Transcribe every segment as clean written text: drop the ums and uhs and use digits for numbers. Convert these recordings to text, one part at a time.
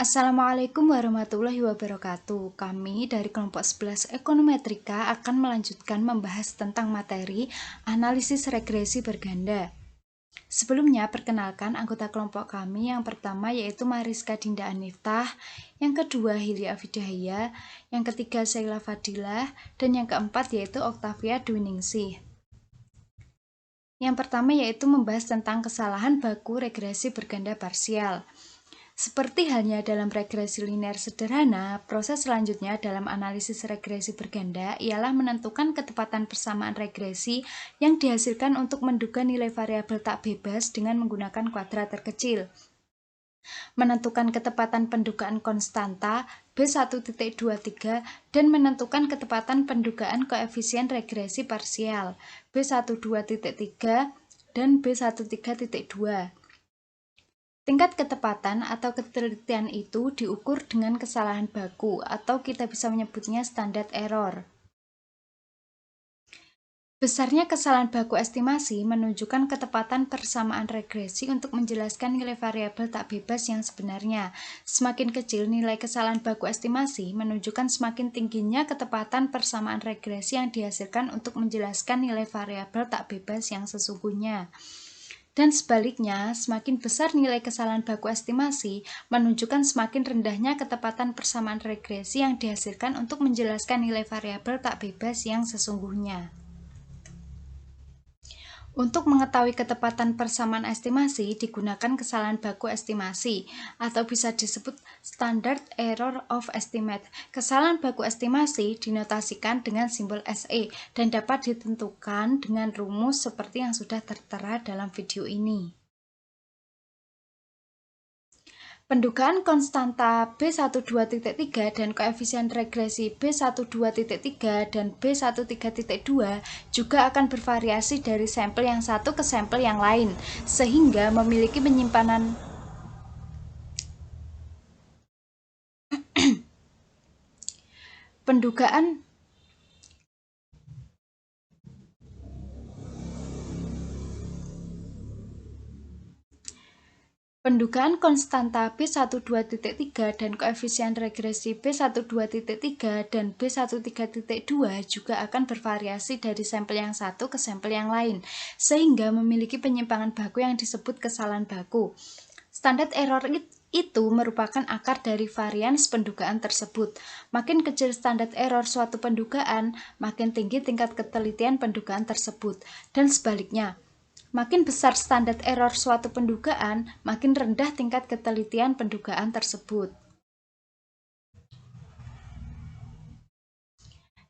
Assalamualaikum warahmatullahi wabarakatuh. Kami dari kelompok 11 Ekonometrika akan melanjutkan membahas tentang materi analisis regresi berganda. Sebelumnya, perkenalkan anggota kelompok kami. Yang pertama yaitu Mariska Dinda Aniftah, yang kedua Hilya Afidahia, yang ketiga Sheila Fadilah, dan yang keempat yaitu Oktavia Dwiningsih. Yang pertama yaitu membahas tentang kesalahan baku regresi berganda parsial. Seperti halnya dalam regresi linear sederhana, proses selanjutnya dalam analisis regresi berganda ialah menentukan ketepatan persamaan regresi yang dihasilkan untuk menduga nilai variabel tak bebas dengan menggunakan kuadrat terkecil. Menentukan ketepatan pendugaan konstanta B1.23 dan menentukan ketepatan pendugaan koefisien regresi parsial B12.3 dan B13.2. Tingkat ketepatan atau ketelitian itu diukur dengan kesalahan baku atau kita bisa menyebutnya standard error. Besarnya kesalahan baku estimasi menunjukkan ketepatan persamaan regresi untuk menjelaskan nilai variabel tak bebas yang sebenarnya. Semakin kecil nilai kesalahan baku estimasi menunjukkan semakin tingginya ketepatan persamaan regresi yang dihasilkan untuk menjelaskan nilai variabel tak bebas yang sesungguhnya. Dan sebaliknya, semakin besar nilai kesalahan baku estimasi menunjukkan semakin rendahnya ketepatan persamaan regresi yang dihasilkan untuk menjelaskan nilai variabel tak bebas yang sesungguhnya. Untuk mengetahui ketepatan persamaan estimasi digunakan kesalahan baku estimasi atau bisa disebut standard error of estimate. Kesalahan baku estimasi dinotasikan dengan simbol SE dan dapat ditentukan dengan rumus seperti yang sudah tertera dalam video ini. Pendugaan konstanta B12.3 dan koefisien regresi B12.3 dan B13.2 juga akan bervariasi dari sampel yang satu ke sampel yang lain, sehingga memiliki penyimpanan pendugaan Pendugaan konstanta B12.3 dan koefisien regresi B12.3 dan B13.2 juga akan bervariasi dari sampel yang satu ke sampel yang lain, sehingga memiliki penyimpangan baku yang disebut kesalahan baku. Standard error itu merupakan akar dari varians pendugaan tersebut. Makin kecil standard error suatu pendugaan, makin tinggi tingkat ketelitian pendugaan tersebut, dan sebaliknya. Makin besar standar error suatu pendugaan, makin rendah tingkat ketelitian pendugaan tersebut.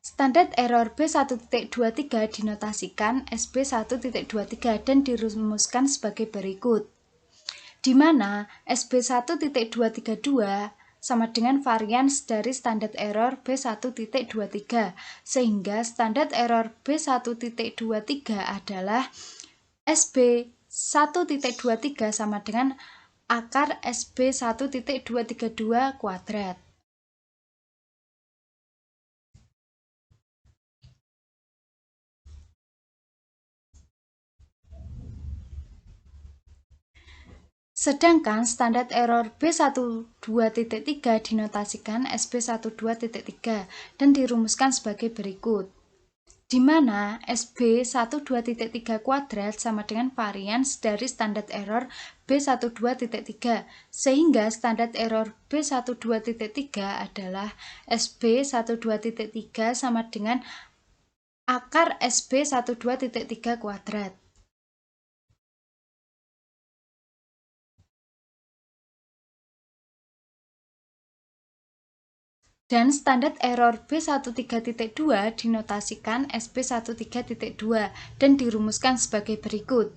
Standar error B1.23 dinotasikan SB1.23 dan dirumuskan sebagai berikut, di mana SB1.232 sama dengan varians dari standar error B1.23, sehingga standar error B1.23 adalah SB1.23 sama dengan akar SB1.232 kuadrat. Sedangkan standar error B12.3 dinotasikan SB12.3 dan dirumuskan sebagai berikut, di mana SB12.3 kuadrat sama dengan varians dari standar error B12.3, sehingga standar error B12.3 adalah SB12.3 sama dengan akar SB12.3 kuadrat. Dan standar error B13.2 dinotasikan SB13.2 dan dirumuskan sebagai berikut,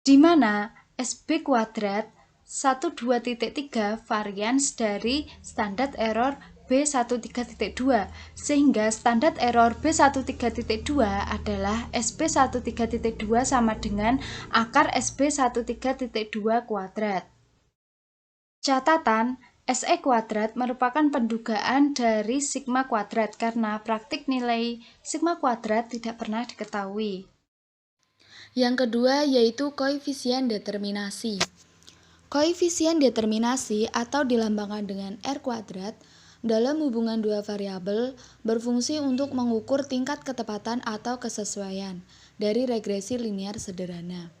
di mana SB kuadrat 12.3 varians dari standar error B13.2, sehingga standar error B13.2 adalah SB13.2 sama dengan akar SB13.2 kuadrat. Catatan, SE kuadrat merupakan pendugaan dari sigma kuadrat karena praktik nilai sigma kuadrat tidak pernah diketahui. Yang kedua yaitu koefisien determinasi. Koefisien determinasi atau dilambangkan dengan R kuadrat dalam hubungan dua variabel berfungsi untuk mengukur tingkat ketepatan atau kesesuaian dari regresi linear sederhana.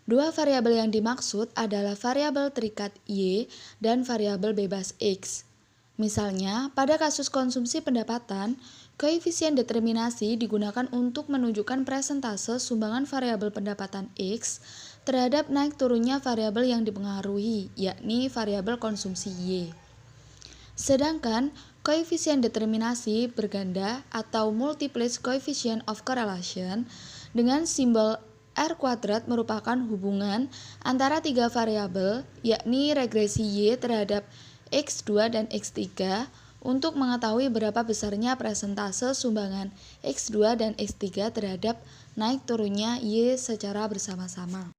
Dua variabel yang dimaksud adalah variabel terikat Y dan variabel bebas X. Misalnya, pada kasus konsumsi pendapatan, koefisien determinasi digunakan untuk menunjukkan presentase sumbangan variabel pendapatan X terhadap naik turunnya variabel yang dipengaruhi, yakni variabel konsumsi Y. Sedangkan koefisien determinasi berganda atau multiples coefficient of correlation dengan simbol R kuadrat merupakan hubungan antara tiga variabel, yakni regresi Y terhadap X2 dan X3 untuk mengetahui berapa besarnya presentase sumbangan X2 dan X3 terhadap naik turunnya Y secara bersama-sama.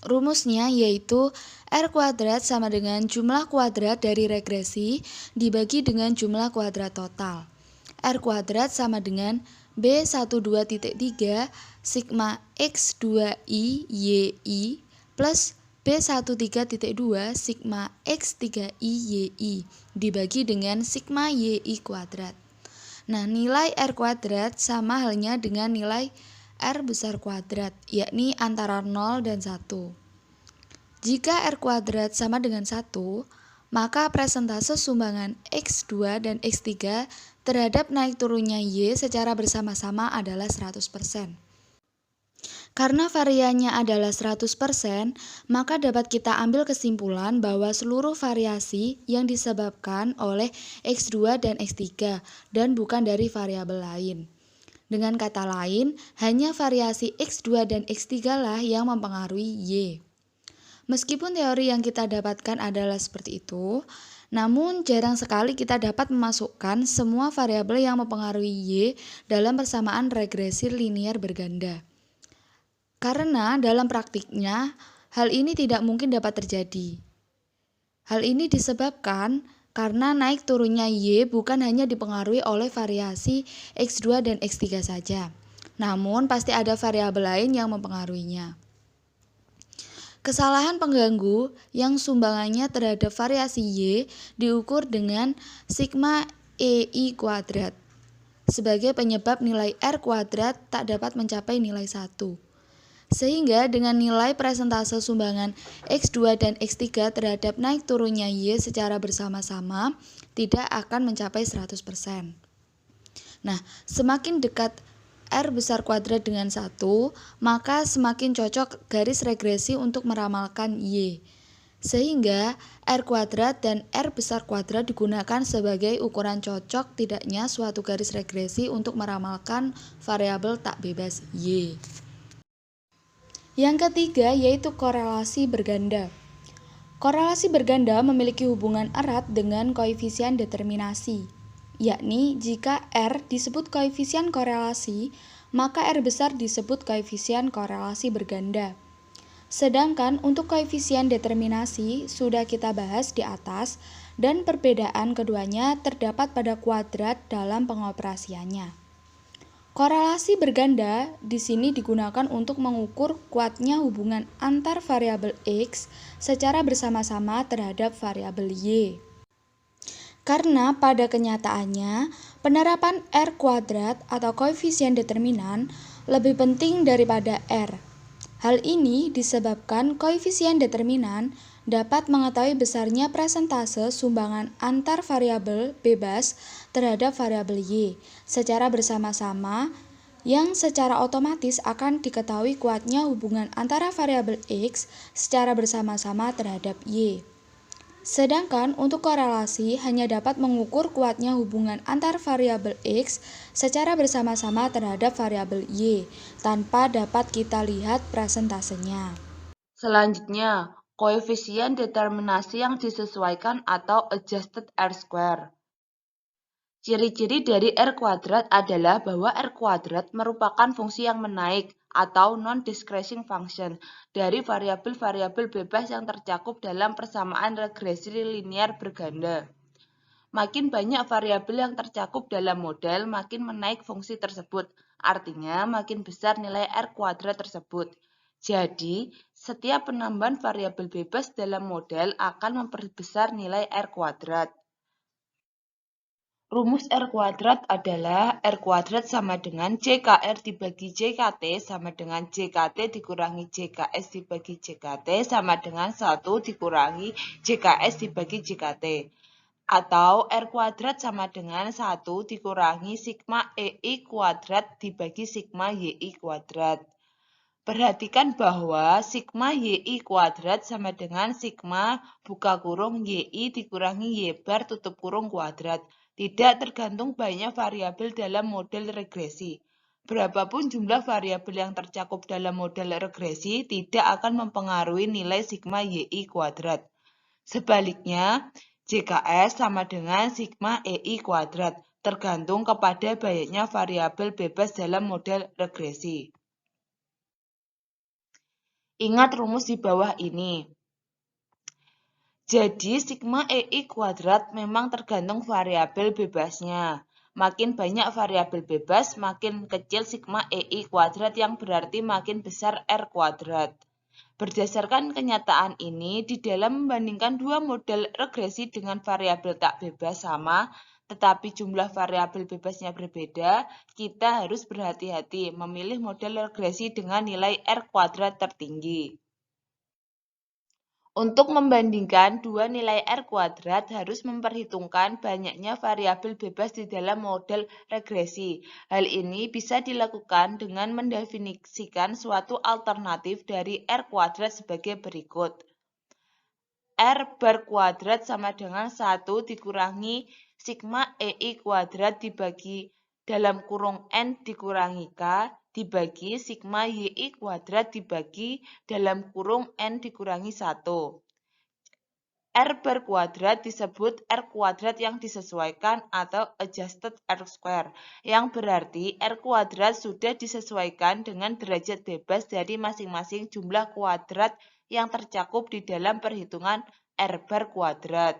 Rumusnya yaitu R kuadrat sama dengan jumlah kuadrat dari regresi dibagi dengan jumlah kuadrat total. R kuadrat sama dengan B12.3 sigma X2I YI plus B13.2 sigma X3I YI dibagi dengan sigma YI kuadrat. Nah, nilai R kuadrat sama halnya dengan nilai R besar kuadrat, yakni antara 0 dan 1. Jika R kuadrat sama dengan 1, maka presentase sumbangan X2 dan X3 terhadap naik turunnya Y secara bersama-sama adalah 100%. Karena variannya adalah 100%, maka dapat kita ambil kesimpulan bahwa seluruh variasi yang disebabkan oleh X2 dan X3 dan bukan dari variabel lain. Dengan kata lain, hanya variasi X2 dan X3 lah yang mempengaruhi Y. Meskipun teori yang kita dapatkan adalah seperti itu, namun jarang sekali kita dapat memasukkan semua variabel yang mempengaruhi Y dalam persamaan regresi linear berganda. Karena dalam praktiknya, hal ini tidak mungkin dapat terjadi. Hal ini disebabkan karena naik turunnya Y bukan hanya dipengaruhi oleh variasi X2 dan X3 saja, namun pasti ada variabel lain yang mempengaruhinya. Kesalahan pengganggu yang sumbangannya terhadap variasi Y diukur dengan sigma EI kuadrat sebagai penyebab nilai R kuadrat tak dapat mencapai nilai 1. Sehingga dengan nilai presentase sumbangan X2 dan X3 terhadap naik turunnya Y secara bersama-sama tidak akan mencapai 100%. Nah, semakin dekat R besar kuadrat dengan 1, maka semakin cocok garis regresi untuk meramalkan Y. Sehingga R kuadrat dan R besar kuadrat digunakan sebagai ukuran cocok tidaknya suatu garis regresi untuk meramalkan variabel tak bebas Y. Yang ketiga yaitu korelasi berganda. Korelasi berganda memiliki hubungan erat dengan koefisien determinasi, yakni jika R disebut koefisien korelasi, maka R besar disebut koefisien korelasi berganda. Sedangkan untuk koefisien determinasi sudah kita bahas di atas dan perbedaan keduanya terdapat pada kuadrat dalam pengoperasiannya. Korelasi berganda di sini digunakan untuk mengukur kuatnya hubungan antar variabel X secara bersama-sama terhadap variabel Y. Karena pada kenyataannya, penerapan R kuadrat atau koefisien determinan lebih penting daripada R. Hal ini disebabkan koefisien determinan dapat mengetahui besarnya presentase sumbangan antar variabel bebas terhadap variabel Y secara bersama-sama yang secara otomatis akan diketahui kuatnya hubungan antara variabel X secara bersama-sama terhadap Y. Sedangkan untuk korelasi hanya dapat mengukur kuatnya hubungan antar variabel X secara bersama-sama terhadap variabel Y tanpa dapat kita lihat presentasenya. Selanjutnya, koefisien determinasi yang disesuaikan atau adjusted R-square. Ciri-ciri dari R kuadrat adalah bahwa R kuadrat merupakan fungsi yang menaik atau non-discreting function dari variabel-variabel bebas yang tercakup dalam persamaan regresi linear berganda. Makin banyak variabel yang tercakup dalam model, makin menaik fungsi tersebut. Artinya, makin besar nilai R kuadrat tersebut. Jadi, setiap penambahan variabel bebas dalam model akan memperbesar nilai R kuadrat. Rumus R kuadrat adalah R kuadrat sama dengan JKR dibagi JKT sama dengan JKT dikurangi JKS dibagi JKT sama dengan 1 dikurangi JKS dibagi JKT. Atau R kuadrat sama dengan 1 dikurangi sigma EI kuadrat dibagi sigma YI kuadrat. Perhatikan bahwa sigma YI kuadrat sama dengan sigma buka kurung YI dikurangi Y bar tutup kurung kuadrat. Tidak tergantung banyak variabel dalam model regresi. Berapapun jumlah variabel yang tercakup dalam model regresi tidak akan mempengaruhi nilai sigma YI kuadrat. Sebaliknya, JKS sama dengan sigma EI kuadrat, tergantung kepada banyaknya variabel bebas dalam model regresi. Ingat rumus di bawah ini. Jadi, sigma EI kuadrat memang tergantung variabel bebasnya. Makin banyak variabel bebas, makin kecil sigma EI kuadrat yang berarti makin besar R kuadrat. Berdasarkan kenyataan ini, di dalam membandingkan dua model regresi dengan variabel tak bebas sama, tetapi jumlah variabel bebasnya berbeda, kita harus berhati-hati memilih model regresi dengan nilai R kuadrat tertinggi. Untuk membandingkan dua nilai R kuadrat harus memperhitungkan banyaknya variabel bebas di dalam model regresi. Hal ini bisa dilakukan dengan mendefinisikan suatu alternatif dari R kuadrat sebagai berikut. R bar kuadrat sama dengan 1 dikurangi sigma EI kuadrat dibagi dalam kurung N dikurangi K dibagi sigma YI kuadrat dibagi dalam kurung N dikurangi 1. R bar kuadrat disebut R kuadrat yang disesuaikan atau adjusted R square, yang berarti R kuadrat sudah disesuaikan dengan derajat bebas dari masing-masing jumlah kuadrat yang tercakup di dalam perhitungan R bar kuadrat.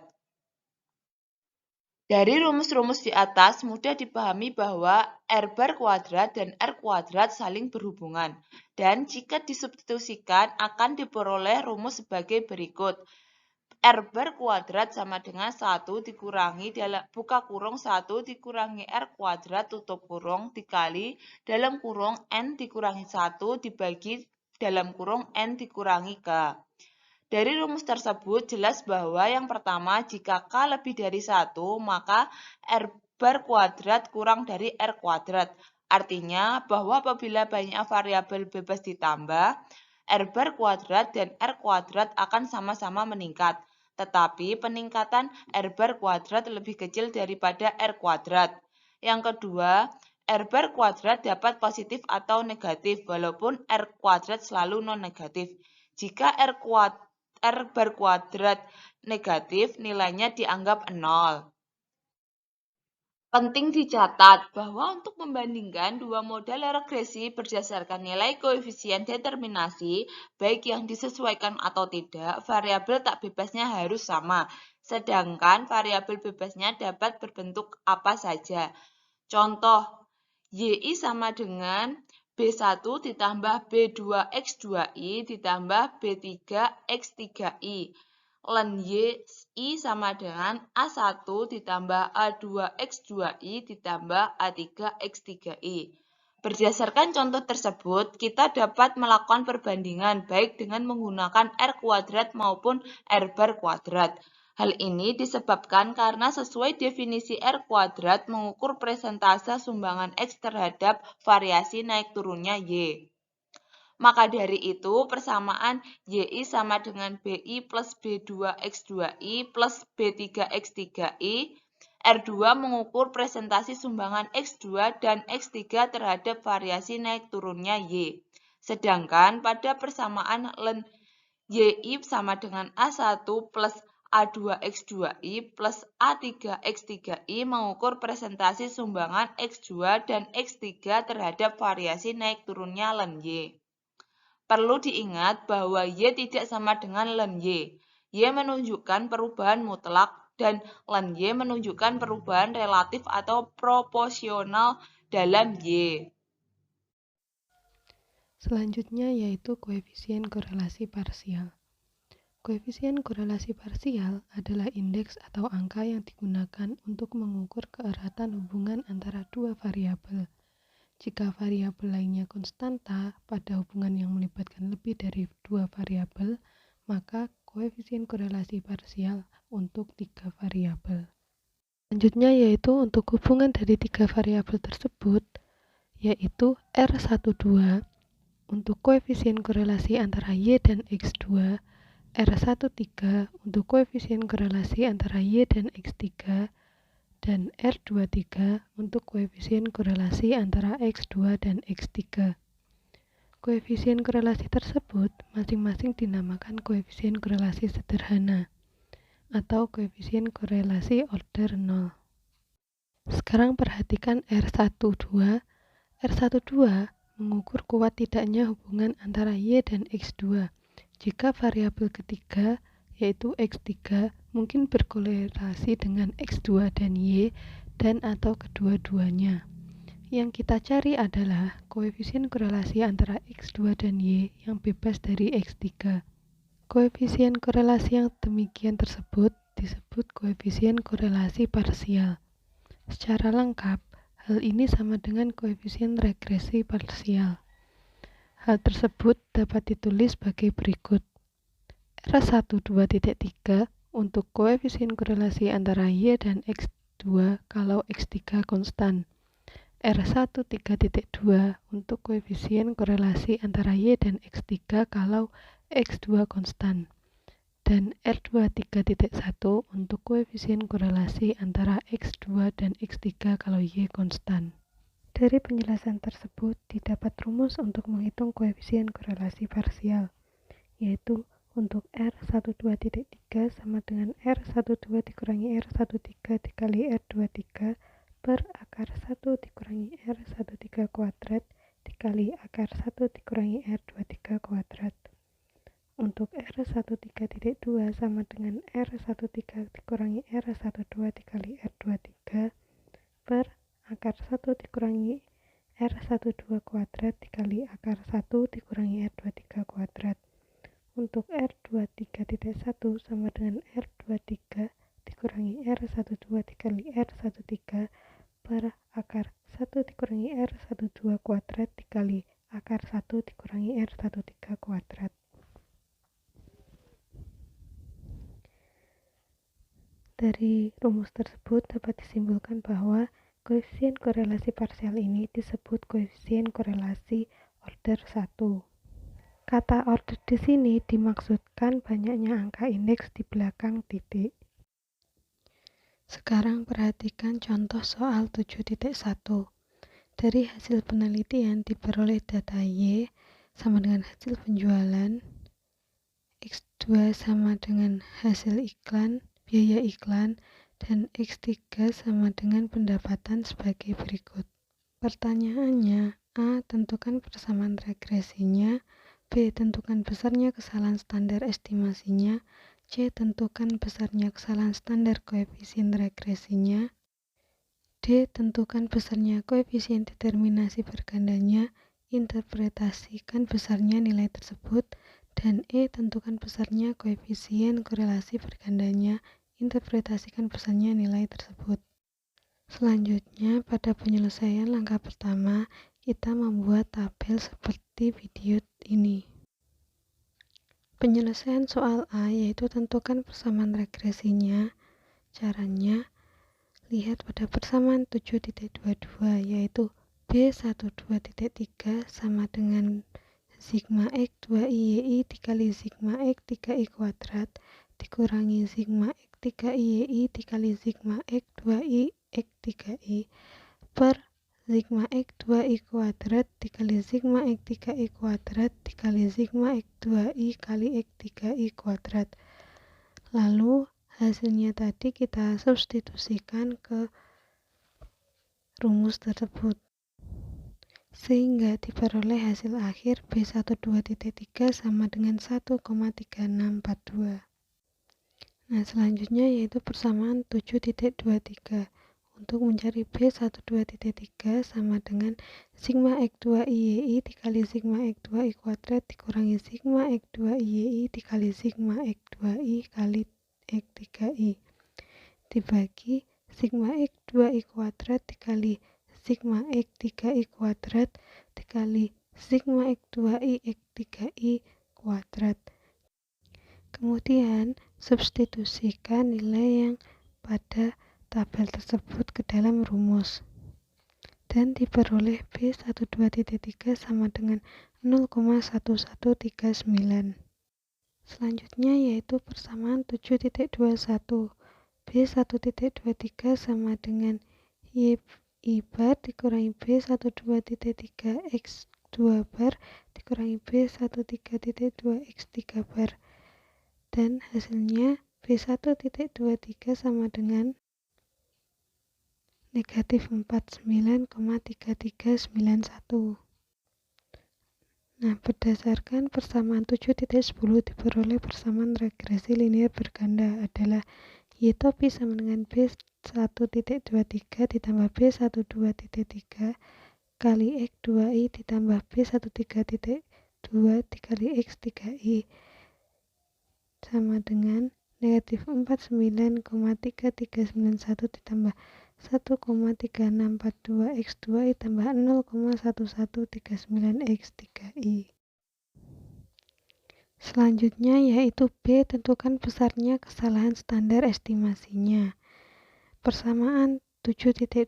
Dari rumus-rumus di atas mudah dipahami bahwa R bar kuadrat dan R kuadrat saling berhubungan, dan jika disubstitusikan akan diperoleh rumus sebagai berikut. R bar kuadrat sama dengan 1 dikurangi dalam buka kurung 1 dikurangi R kuadrat tutup kurung dikali dalam kurung N dikurangi 1 dibagi dalam kurung N dikurangi K. Dari rumus tersebut jelas bahwa yang pertama jika K lebih dari 1 maka R bar kuadrat kurang dari R kuadrat. Artinya bahwa apabila banyak variabel bebas ditambah, R bar kuadrat dan R kuadrat akan sama-sama meningkat. Tetapi peningkatan R bar kuadrat lebih kecil daripada R kuadrat. Yang kedua, R bar kuadrat dapat positif atau negatif walaupun R kuadrat selalu non-negatif. Jika R bar kuadrat negatif, nilainya dianggap 0. Penting dicatat bahwa untuk membandingkan dua model regresi berdasarkan nilai koefisien determinasi, baik yang disesuaikan atau tidak, variabel tak bebasnya harus sama, sedangkan variabel bebasnya dapat berbentuk apa saja. Contoh, YI sama dengan B1 ditambah B2X2I ditambah B3X3I. Len YI sama dengan A1 ditambah A2X2I ditambah A3X3I. Berdasarkan contoh tersebut, kita dapat melakukan perbandingan baik dengan menggunakan R kuadrat maupun R bar kuadrat. Hal ini disebabkan karena sesuai definisi R kuadrat mengukur persentase sumbangan X terhadap variasi naik turunnya Y. Maka dari itu, persamaan YI sama dengan BI plus B2X2I plus B3X3I. R2 mengukur presentasi sumbangan X2 dan X3 terhadap variasi naik turunnya Y. Sedangkan pada persamaan len YI sama dengan A1 plus A2X2I plus A3X3I mengukur presentasi sumbangan X2 dan X3 terhadap variasi naik turunnya len Y. Perlu diingat bahwa Y tidak sama dengan len Y. Y menunjukkan perubahan mutlak dan len Y menunjukkan perubahan relatif atau proporsional dalam Y. Selanjutnya yaitu koefisien korelasi parsial. Koefisien korelasi parsial adalah indeks atau angka yang digunakan untuk mengukur keeratan hubungan antara dua variabel. Jika variabel lainnya konstanta pada hubungan yang melibatkan lebih dari dua variabel, maka koefisien korelasi parsial untuk tiga variabel. Selanjutnya yaitu untuk hubungan dari tiga variabel tersebut, yaitu R12 untuk koefisien korelasi antara Y dan X2, R13 untuk koefisien korelasi antara Y dan X3, dan R23 untuk koefisien korelasi antara X2 dan X3. Koefisien korelasi tersebut masing-masing dinamakan koefisien korelasi sederhana atau koefisien korelasi order 0. Sekarang perhatikan R12. R12 mengukur kuat tidaknya hubungan antara Y dan X2 jika variabel ketiga yaitu X3 mungkin berkorelasi dengan X2 dan Y dan atau kedua-duanya. Yang kita cari adalah koefisien korelasi antara X2 dan Y yang bebas dari X3. Koefisien korelasi yang demikian tersebut disebut koefisien korelasi parsial. Secara lengkap, hal ini sama dengan koefisien regresi parsial. Hal tersebut dapat ditulis sebagai berikut. R12.3 untuk koefisien korelasi antara Y dan X2 kalau X3 konstan. R13.2 untuk koefisien korelasi antara Y dan X3 kalau X2 konstan. Dan R23.1 untuk koefisien korelasi antara X2 dan X3 kalau Y konstan. Dari penjelasan tersebut didapat rumus untuk menghitung koefisien korelasi parsial, yaitu untuk R12.3 sama dengan R12 dikurangi R13 dikali R23 per akar 1 dikurangi R13 kuadrat dikali akar 1 dikurangi R23 kuadrat. Untuk R13.2 sama dengan R13 dikurangi R12 dikali R23 per akar 1 dikurangi R12 kuadrat dikali akar 1 dikurangi R23 kuadrat. Untuk R23.1 sama dengan R23 dikurangi R12 dikali R13 per akar 1 dikurangi R12 kuadrat dikali akar 1 dikurangi R13 kuadrat. Dari rumus tersebut dapat disimpulkan bahwa koefisien korelasi parsial ini disebut koefisien korelasi order 1. Kata order di sini dimaksudkan banyaknya angka indeks di belakang titik. Sekarang perhatikan contoh soal 7.1. Dari hasil penelitian diperoleh data Y sama dengan hasil penjualan, X2 sama dengan hasil iklan, biaya iklan, dan X3 sama dengan pendapatan sebagai berikut. Pertanyaannya, A. Tentukan persamaan regresinya, B. Tentukan besarnya kesalahan standar estimasinya, C. Tentukan besarnya kesalahan standar koefisien regresinya, D. Tentukan besarnya koefisien determinasi bergandanya, interpretasikan besarnya nilai tersebut, dan E. Tentukan besarnya koefisien korelasi bergandanya, interpretasikan besarnya nilai tersebut. Selanjutnya, pada penyelesaian langkah pertama, kita membuat tabel seperti video ini. Penyelesaian soal A yaitu tentukan persamaan regresinya. Caranya, lihat pada persamaan 7.22 yaitu B12.3 sama dengan sigma X 2IYI dikali sigma X 3I kuadrat dikurangi sigma X 3IYI dikali sigma X 2I X 3I per sigma X 2I kuadrat dikali sigma X 3I kuadrat dikali sigma X 2I kali X 3I kuadrat. Lalu hasilnya tadi kita substitusikan ke rumus tersebut, sehingga diperoleh hasil akhir B12.3 sama dengan 1,3642. Nah, selanjutnya yaitu persamaan 7.23. untuk mencari B12.3 sama dengan sigma X2IYI dikali sigma X2I kuadrat dikurangi sigma X2IYI dikali sigma X2I kali X3I dibagi sigma X2I kuadrat dikali sigma X3I kuadrat dikali sigma X2I X3I kuadrat. Kemudian substitusikan nilai yang pada tabel tersebut ke dalam rumus dan diperoleh B12.3 sama dengan 0,1139. Selanjutnya yaitu persamaan 7.21. B1.23 sama dengan Y bar dikurangi B12.3 X2 bar dikurangi B13.2 X3 bar. Dan hasilnya B1.23 sama dengan negatif 49,3391. Nah, berdasarkan persamaan 7.10 diperoleh persamaan regresi linear berganda adalah Y topi sama dengan B1.23 ditambah B12.3 kali X2I ditambah B13.2 dikali X3I sama dengan negatif 49,3391 ditambah 1,3642 X2I tambah 0,1139 X3I. Selanjutnya yaitu B, tentukan besarnya kesalahan standar estimasinya. Persamaan 7.24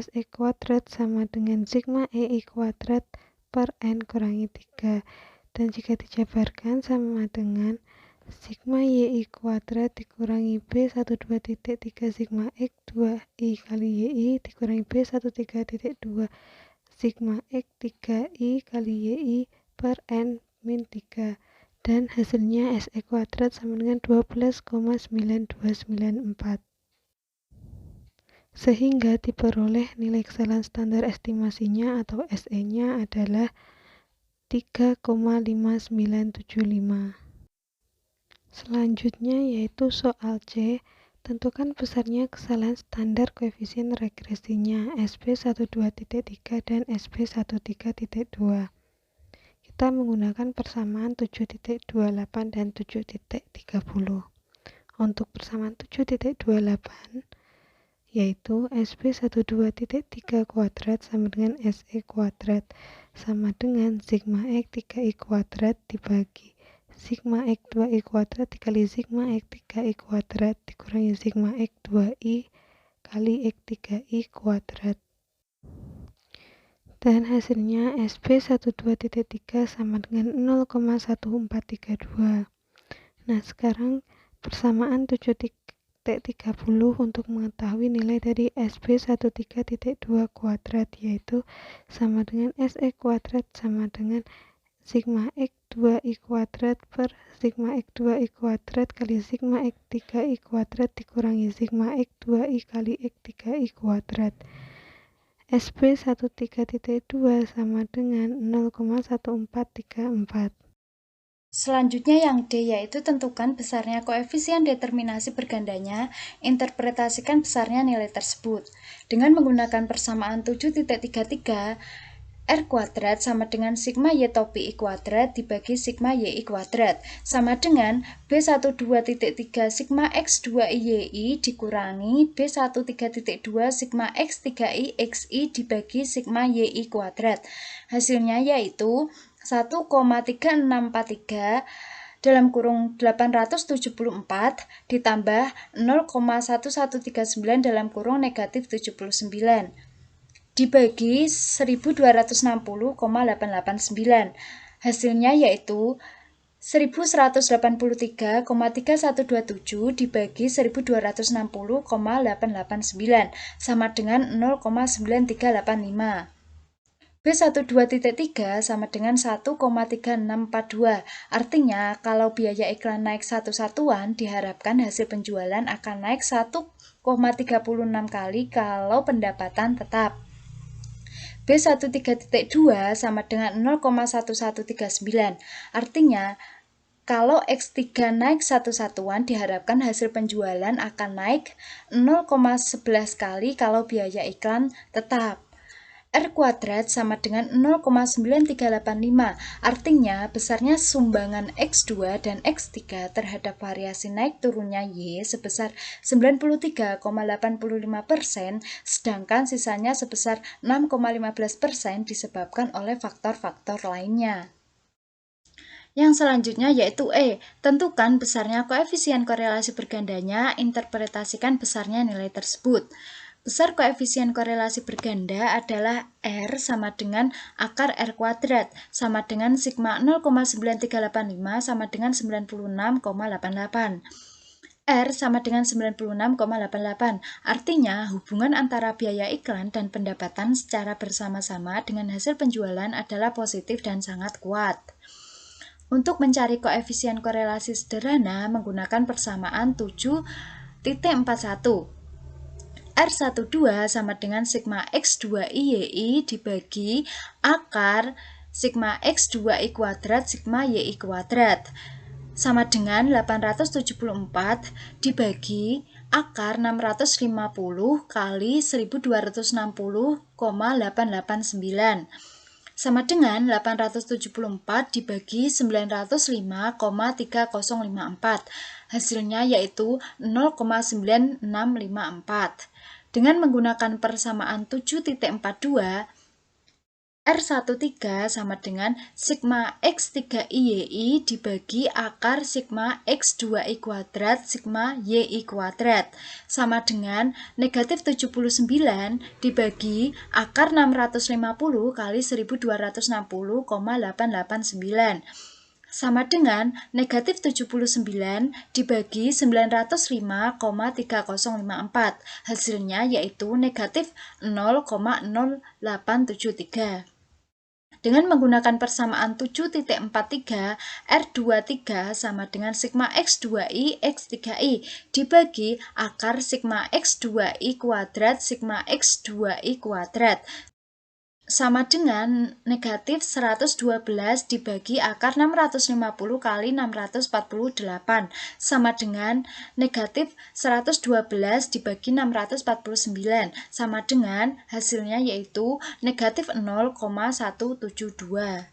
SE kuadrat sama dengan sigma EI kuadrat per N kurangi 3. Dan jika dijabarkan sama dengan sigma YI kuadrat dikurangi B12.3 sigma X2I kali YI dikurangi B13.2 sigma X3I kali YI per N min 3. Dan hasilnya SE kuadrat sama dengan 12,9294. Sehingga diperoleh nilai kesalahan standar estimasinya atau SE-nya adalah 3,5975. Selanjutnya yaitu soal C, tentukan besarnya kesalahan standar koefisien regresinya SP12.3 dan SP13.2. Kita menggunakan persamaan 7.28 dan 7.30. Untuk persamaan 7.28 yaitu SP12.3 kuadrat sama dengan SE kuadrat sama dengan sigma X3I kuadrat dibagi sigma X2I kuadrat dikali sigma X3I kuadrat dikurangi sigma X2I kali X3I kuadrat. Dan hasilnya SP12.3 sama dengan 0,1432. Nah, sekarang persamaan 7.30 untuk mengetahui nilai dari SP13.2 kuadrat yaitu sama dengan SE kuadrat sama dengan sigma X2I kuadrat per sigma X2I kuadrat kali sigma X3I kuadrat dikurangi sigma X2I kali X3I kuadrat. SP13.2 sama dengan 0,1434. Selanjutnya yang D yaitu tentukan besarnya koefisien determinasi bergandanya, interpretasikan besarnya nilai tersebut. Dengan menggunakan persamaan 7.33, R kuadrat sama dengan sigma Y topi I kuadrat dibagi sigma YI kuadrat sama dengan B12.3 sigma X2I YI dikurangi B13.2 sigma X3I XI dibagi sigma YI kuadrat. Hasilnya yaitu 1,3643 dalam kurung 874 ditambah 0,1139 dalam kurung negatif 79 dibagi 1260,889. Hasilnya yaitu 1183,3127 dibagi 1260,889 sama dengan 0,9385. B12.3 sama dengan 1,3642. Artinya kalau biaya iklan naik 1 satuan diharapkan hasil penjualan akan naik 1,36 kali kalau pendapatan tetap. B13.2 sama dengan 0,1139. Artinya Kalau X3 naik satu satuan, diharapkan hasil penjualan akan naik 0,11 kali kalau biaya iklan tetap. R kuadrat sama dengan 0,9385, artinya besarnya sumbangan X2 dan X3 terhadap variasi naik turunnya Y sebesar 93,85%, sedangkan sisanya sebesar 6,15% disebabkan oleh faktor-faktor lainnya. Yang selanjutnya yaitu E. Tentukan besarnya koefisien korelasi bergandanya, interpretasikan besarnya nilai tersebut. Besar koefisien korelasi berganda adalah R sama dengan akar R kuadrat, sama dengan sigma 0,9385 sama dengan 96,88. R sama dengan 96,88, artinya hubungan antara biaya iklan dan pendapatan secara bersama-sama dengan hasil penjualan adalah positif dan sangat kuat. Untuk mencari koefisien korelasi sederhana menggunakan persamaan 7.41. R12 sama dengan sigma X2IYI dibagi akar sigma X2I kuadrat sigma YI kuadrat sama dengan 874 dibagi akar 650 kali 1260,889 sama dengan 874 dibagi 905,3054. Hasilnya yaitu 0,9654. Dengan menggunakan persamaan 7.42, R13 sama dengan sigma X3IYI dibagi akar sigma X2I kuadrat sigma YI kuadrat sama dengan negatif 79 dibagi akar 650 kali 1260,889 sama dengan negatif 79 dibagi 905,3054. Hasilnya yaitu negatif 0,0873. Dengan menggunakan persamaan 7.43, R23 sama dengan sigma X2I X3I dibagi akar sigma X2I kuadrat sigma X2I kuadrat sama dengan negatif 112 dibagi akar 650 kali 648 sama dengan negatif 112 dibagi 649 sama dengan hasilnya yaitu negatif 0,172.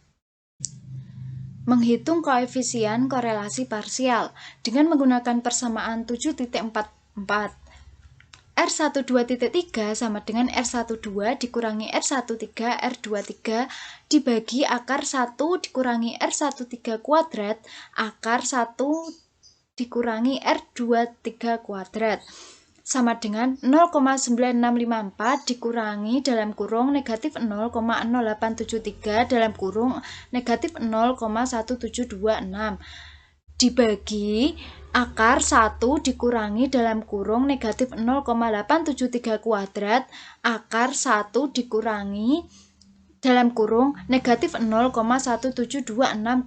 Menghitung koefisien korelasi parsial dengan menggunakan persamaan 7.44. R12.3 sama dengan R12 dikurangi R13 R23 dibagi akar 1 dikurangi R13 kuadrat akar 1 dikurangi R23 kuadrat sama dengan 0,9654 dikurangi dalam kurung negatif 0,0873 dalam kurung negatif 0,1726 dibagi akar 1 dikurangi dalam kurung negatif 0,873 kuadrat akar 1 dikurangi dalam kurung negatif 0,1726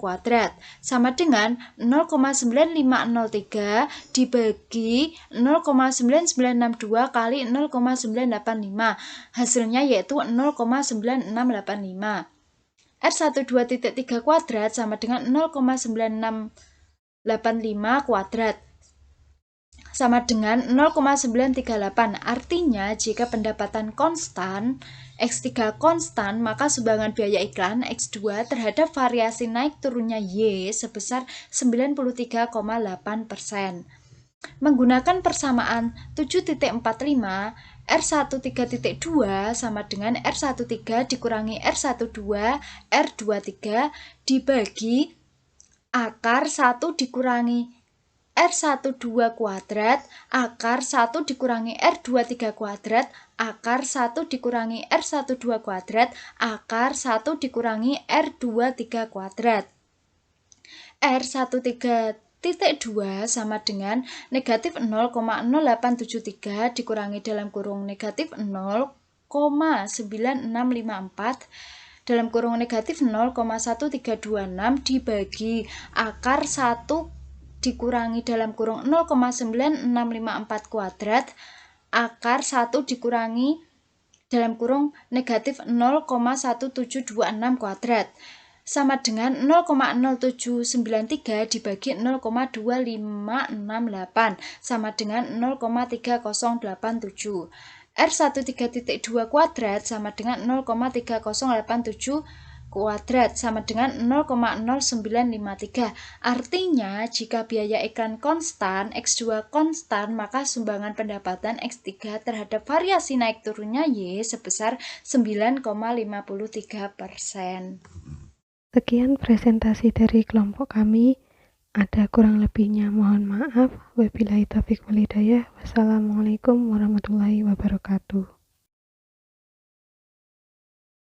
kuadrat sama dengan 0,9503 dibagi 0,9962 kali 0,985 hasilnya yaitu 0,9685. R12.3 kuadrat sama dengan 0,9685 kuadrat sama dengan 0,938. Artinya jika pendapatan konstan X3 konstan, maka sumbangan biaya iklan X2 terhadap variasi naik turunnya Y sebesar 93,8%. Menggunakan persamaan 7.45, R13.2 sama dengan R13 dikurangi R12 R23 dibagi akar 1 dikurangi R12 kuadrat akar 1 dikurangi R23 kuadrat akar 1 dikurangi R12 kuadrat akar 1 dikurangi R23 kuadrat. R13.2 sama dengan negatif 0,0873 dikurangi dalam kurung negatif 0,9654 dalam kurung negatif 0,1326 dibagi akar 1 dikurangi dalam kurung 0,9654 kuadrat akar 1 dikurangi dalam kurung negatif 0,1726 kuadrat sama dengan 0,0793 dibagi 0,2568 sama dengan 0,3087. R13.2 kuadrat sama dengan 0,3087 kuadrat sama dengan 0,0953. Artinya, jika biaya iklan konstan, X2 konstan, maka sumbangan pendapatan X3 terhadap variasi naik turunnya Y sebesar 9,53%. Sekian presentasi dari kelompok kami. Ada kurang lebihnya mohon maaf. Wabillahi taufiq wal hidayah. Wassalamualaikum warahmatullahi wabarakatuh.